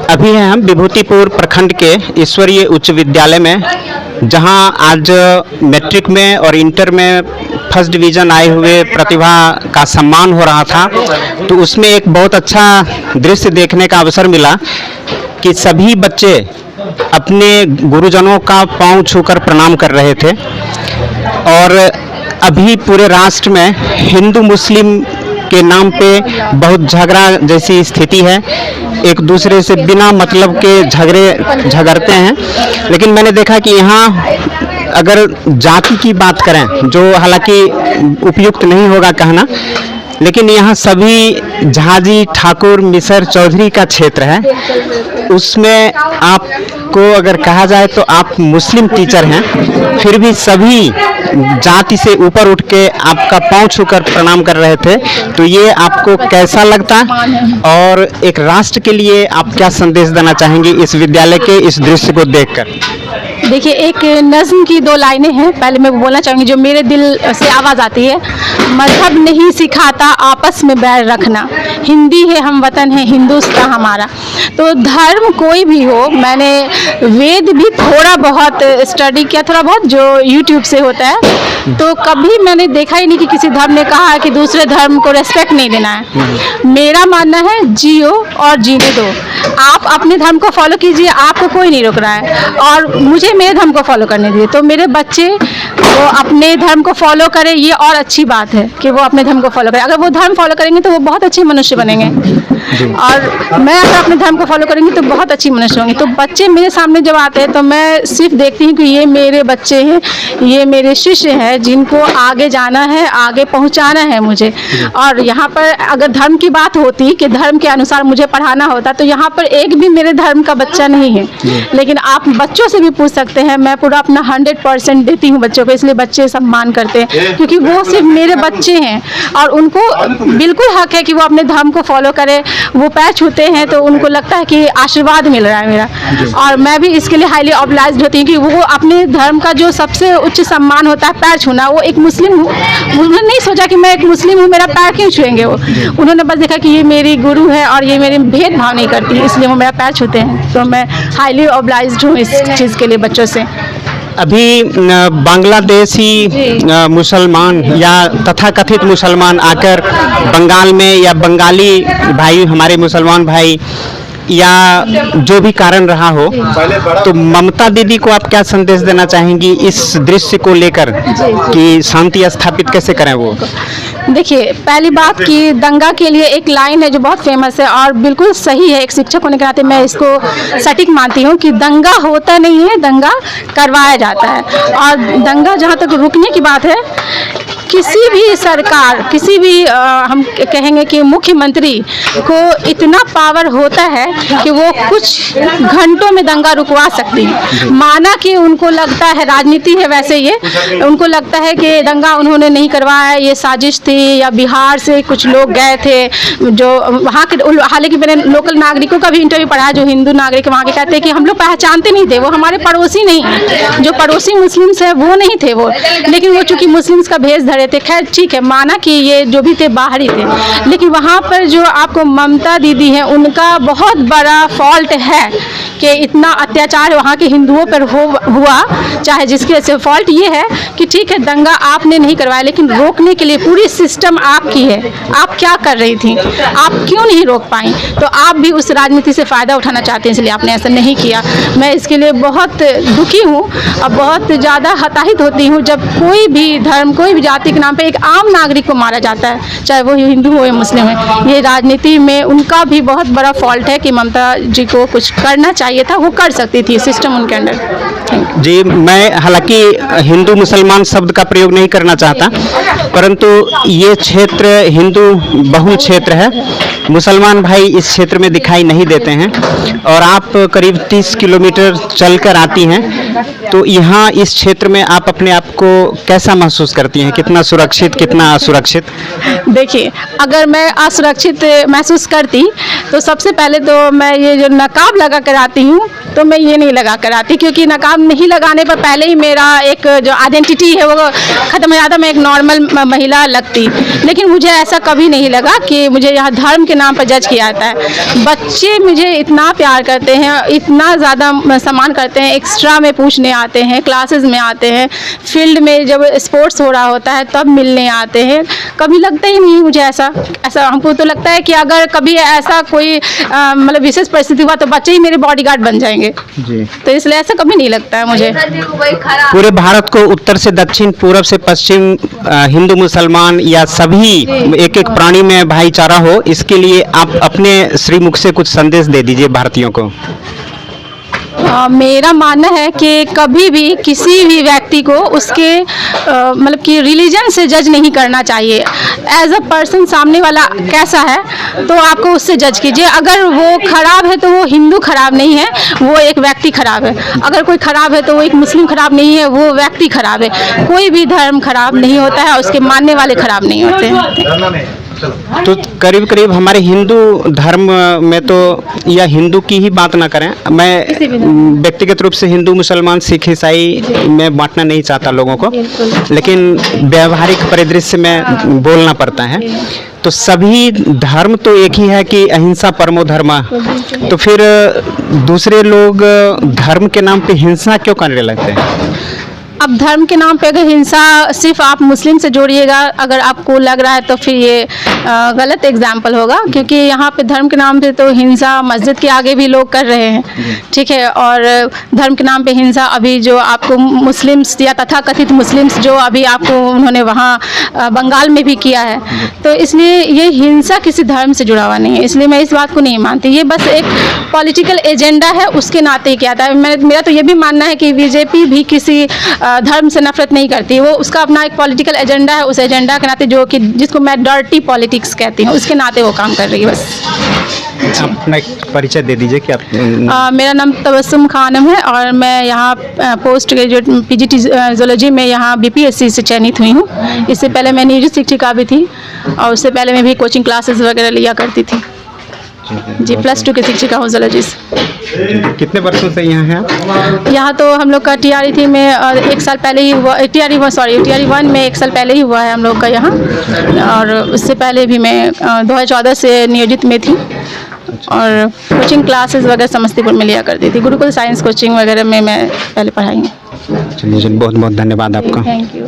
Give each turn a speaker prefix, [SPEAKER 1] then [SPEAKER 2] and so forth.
[SPEAKER 1] अभी हैं हम विभूतिपुर प्रखंड के ईश्वरीय उच्च विद्यालय में, जहां आज मैट्रिक में और इंटर में फर्स्ट डिवीज़न आए हुए प्रतिभा का सम्मान हो रहा था। तो उसमें एक बहुत अच्छा दृश्य देखने का अवसर मिला कि सभी बच्चे अपने गुरुजनों का पांव छूकर प्रणाम कर रहे थे। और अभी पूरे राष्ट्र में हिंदू मुस्लिम के नाम पे बहुत झगड़ा जैसी स्थिति है, एक दूसरे से बिना मतलब के झगड़ते हैं। लेकिन मैंने देखा कि यहाँ अगर जाति की बात करें, जो हालांकि उपयुक्त नहीं होगा कहना, लेकिन यहाँ सभी झाजी, ठाकुर, मिसर, चौधरी का क्षेत्र है। उसमें आपको अगर कहा जाए तो आप मुस्लिम टीचर हैं, फिर भी सभी जाति से ऊपर उठ के आपका पांव छूकर प्रणाम कर रहे थे। तो ये आपको कैसा लगता, और एक राष्ट्र के लिए आप क्या संदेश देना चाहेंगे इस विद्यालय के इस दृश्य को देखकर?
[SPEAKER 2] देखिए, एक नज़्म की 2 लाइनें हैं, पहले मैं बोलना चाहूँगी जो मेरे दिल से आवाज़ आती है। मजहब नहीं सिखाता आपस में बैर रखना, हिंदी है हम वतन है हिंदुस्तान हमारा। तो धर्म कोई भी हो, मैंने वेद भी थोड़ा बहुत स्टडी किया, थोड़ा बहुत जो यूट्यूब से होता है, तो कभी मैंने देखा ही नहीं कि किसी धर्म ने कहा है कि दूसरे धर्म को रेस्पेक्ट नहीं देना है। मेरा मानना है जियो और जीने दो, आप अपने धर्म को फॉलो कीजिए, आपको कोई नहीं रोक रहा है, और मुझे मेरे धर्म को फॉलो करने दीजिए। तो मेरे बच्चे वो अपने धर्म को फॉलो करें, ये और अच्छी बात है कि वो अपने धर्म को फॉलो करें। अगर वो धर्म फॉलो करेंगे तो वो बहुत अच्छे मनुष्य बनेंगे, और मैं अगर अपने धर्म को फॉलो करेंगी तो बहुत अच्छी मनुष्य होंगी। तो बच्चे मेरे सामने जब आते हैं तो मैं सिर्फ देखती हूँ कि ये मेरे बच्चे हैं, ये मेरे शिष्य हैं, जिनको आगे जाना है, आगे पहुँचाना है मुझे। और यहाँ पर अगर धर्म की बात होती कि धर्म के अनुसार मुझे पढ़ाना होता, तो यहाँ पर एक भी मेरे धर्म का बच्चा नहीं है। लेकिन आप बच्चों से भी पूछ सकते हैं, मैं पूरा अपना 100% देती हूँ बच्चों को, इसलिए बच्चे सम्मान करते हैं, क्योंकि वो सिर्फ मेरे बच्चे हैं और उनको बिल्कुल हक है कि वो अपने धर्म को फॉलो करें। वो पैर छूते हैं तो उनको लगता है कि आशीर्वाद मिल रहा है मेरा, और मैं भी इसके लिए हाईली ऑब्लाइज्ड होती हूँ कि वो अपने धर्म का जो सबसे उच्च सम्मान होता है पैर छूना, वो एक मुस्लिम हूँ, उन्होंने नहीं सोचा कि मैं एक मुस्लिम हूँ, मेरा पैर क्यों छुएंगे वो, उन्होंने बस देखा कि ये मेरी गुरु है और ये मेरे भेदभाव नहीं करती, इसलिए वो मेरा पैर छूते हैं। तो मैं हाईली ऑब्लाइज्ड हूँ इस चीज़ के लिए बच्चों से।
[SPEAKER 1] अभी बांग्लादेशी मुसलमान या तथाकथित मुसलमान आकर बंगाल में, या बंगाली भाई हमारे मुसलमान भाई, या जो भी कारण रहा हो, तो ममता दीदी को आप क्या संदेश देना चाहेंगी इस दृश्य को लेकर कि शांति स्थापित कैसे करें वो?
[SPEAKER 2] देखिए, पहली बात कि दंगा के लिए एक लाइन है जो बहुत फेमस है और बिल्कुल सही है, एक शिक्षक होने के नाते मैं इसको सटीक मानती हूँ कि दंगा होता नहीं है, दंगा करवाया जाता है। और दंगा जहाँ तक रुकने की बात है, किसी भी सरकार, किसी भी हम कहेंगे कि मुख्यमंत्री को इतना पावर होता है कि वो कुछ घंटों में दंगा रुकवा सकती है। माना कि उनको लगता है, राजनीति है वैसे, ये उनको लगता है कि दंगा उन्होंने नहीं करवाया, ये साजिश थी, या बिहार से कुछ लोग गए थे जो वहाँ के, हालांकि मैंने लोकल नागरिकों का भी इंटरव्यू पढ़ा जो हिंदू नागरिक वहाँ के, कहते हैं कि हम लोग पहचानते नहीं थे, वो हमारे पड़ोसी नहीं, जो पड़ोसी मुस्लिम्स है वो नहीं थे वो, लेकिन वो चूँकि मुस्लिम्स का भेष धरे थे। खैर ठीक है, माना कि ये जो भी थे बाहरी थे, लेकिन वहाँ पर जो आपको ममता दीदी हैं उनका बहुत बड़ा फॉल्ट है कि इतना अत्याचार वहाँ के हिंदुओं पर हुआ। चाहे जिसकी वजह से फॉल्ट ये है कि ठीक है दंगा आपने नहीं करवाया, लेकिन रोकने के लिए पूरी सिस्टम आपकी है, आप क्या कर रही थी, आप क्यों नहीं रोक पाई? तो आप भी उस राजनीति से फ़ायदा उठाना चाहते हैं, इसलिए आपने ऐसा नहीं किया। मैं इसके लिए बहुत दुखी हूँ और बहुत ज़्यादा हताहित होती हूँ जब कोई भी धर्म, कोई भी जाति के नाम पे एक आम नागरिक को मारा जाता है, चाहे वो हिंदू हो या मुस्लिम है। ये राजनीति में उनका भी बहुत बड़ा फॉल्ट है कि ममता जी को कुछ करना चाहिए था, वो कर सकती थी, सिस्टम उनके अंडर।
[SPEAKER 1] जी, मैं हालांकि हिंदू मुसलमान शब्द का प्रयोग नहीं करना चाहता, परंतु ये क्षेत्र हिंदू बहुल क्षेत्र है, मुसलमान भाई इस क्षेत्र में दिखाई नहीं देते हैं, और आप करीब 30 किलोमीटर चलकर आती हैं, तो यहाँ इस क्षेत्र में आप अपने आप को कैसा महसूस करती हैं? कितना सुरक्षित, कितना असुरक्षित?
[SPEAKER 2] देखिए, अगर मैं असुरक्षित महसूस करती तो सबसे पहले तो मैं ये जो नकाब लगा कर आती हूँ तो मैं ये नहीं लगा कर आती, क्योंकि नकाब नहीं लगाने पर पहले ही मेरा एक जो आइडेंटिटी है वो ख़त्म हो जाता, मैं एक नॉर्मल महिला लगती। लेकिन मुझे ऐसा कभी नहीं लगा कि मुझे यहाँ धर्म के नाम पर जज किया जाता है। बच्चे मुझे इतना प्यार करते हैं, इतना ज़्यादा सम्मान करते हैं, एक्स्ट्रा में पूछने आते हैं, क्लासेस में आते हैं, फील्ड में जब स्पोर्ट्स हो रहा होता है तब मिलने आते हैं। कभी लगता ही नहीं मुझे ऐसा हमको तो लगता है कि अगर कभी ऐसा कोई मतलब विशेष परिस्थिति हुआ तो बच्चे ही मेरे बॉडीगार्ड बन जाएंगे
[SPEAKER 1] जी।
[SPEAKER 2] तो इसलिए ऐसा कभी नहीं लगता है मुझे।
[SPEAKER 1] पूरे भारत को उत्तर से दक्षिण, पूरब से पश्चिम, हिंदू मुसलमान या सभी एक एक प्राणी में भाईचारा हो, इसके लिए आप अपने श्रीमुख से कुछ संदेश दे दीजिए भारतीयों को।
[SPEAKER 2] मेरा मानना है कि कभी भी किसी भी व्यक्ति को उसके मतलब कि रिलीजन से जज नहीं करना चाहिए। एज अ पर्सन सामने वाला कैसा है तो आपको उससे जज कीजिए। अगर वो खराब है तो वो हिंदू खराब नहीं है, वो एक व्यक्ति खराब है। अगर कोई खराब है तो वो एक मुस्लिम खराब नहीं है, वो व्यक्ति खराब है। कोई भी धर्म खराब नहीं होता है, उसके मानने वाले खराब नहीं होते हैं।
[SPEAKER 1] तो करीब करीब हमारे हिंदू धर्म में तो, या हिंदू की ही बात ना करें, मैं व्यक्तिगत रूप से हिंदू मुसलमान सिख ईसाई में बांटना नहीं चाहता लोगों को, लेकिन व्यवहारिक परिदृश्य में बोलना पड़ता है। तो सभी धर्म तो एक ही है कि अहिंसा परमो धर्म। तो फिर दूसरे लोग धर्म के नाम पे हिंसा क्यों करने लगते हैं?
[SPEAKER 2] अब धर्म के नाम पे अगर हिंसा सिर्फ आप मुस्लिम से जोड़िएगा, अगर आपको लग रहा है तो फिर ये गलत एग्जाम्पल होगा, क्योंकि यहाँ पे धर्म के नाम पे तो हिंसा मस्जिद के आगे भी लोग कर रहे हैं, ठीक है। और धर्म के नाम पे हिंसा अभी जो आपको मुस्लिम्स या तथाकथित मुस्लिम्स जो अभी आपको उन्होंने वहाँ बंगाल में भी किया है, तो इसलिए ये हिंसा किसी धर्म से जुड़ा हुआ नहीं है। इसलिए मैं इस बात को नहीं मानती। ये बस एक पॉलिटिकल एजेंडा है, उसके नाते ही किया था। मेरा तो ये भी मानना है कि बीजेपी भी किसी धर्म से नफरत नहीं करती, वो उसका अपना एक पॉलिटिकल एजेंडा है, उस एजेंडा के नाते जो कि जिसको मैं डर्टी पॉलिटिक्स कहती हूँ, उसके नाते वो काम कर रही है बस।
[SPEAKER 1] अपना एक परिचय दे दीजिए कि आप।
[SPEAKER 2] मेरा नाम तबस्सुम खानम है और मैं यहाँ पोस्ट ग्रेजुएट पीजीटी जूलॉजी में यहाँ बीपीएससी से चयनित हुई हूँ। इससे पहले मैं नियोजित शिक्षिका भी थी और उससे पहले मैं भी कोचिंग क्लासेस वगैरह लिया करती थी जी। +2 की शिक्षिका हूँ जूलॉजी से।
[SPEAKER 1] कितने वर्षों से यहाँ हैं?
[SPEAKER 2] यहाँ तो हम लोग का TRE थी में 1 साल पहले ही हुआ, TRE 1 में 1 साल पहले ही हुआ है हम लोग का यहाँ। और उससे पहले भी मैं 2014 से नियोजित में थी और कोचिंग क्लासेस वगैरह समस्तीपुर में लिया करती थी। गुरुकुल साइंस कोचिंग वगैरह में मैं पहले पढ़ाई हूँ।
[SPEAKER 1] चलिए, बहुत बहुत धन्यवाद आपका।
[SPEAKER 2] Thank you.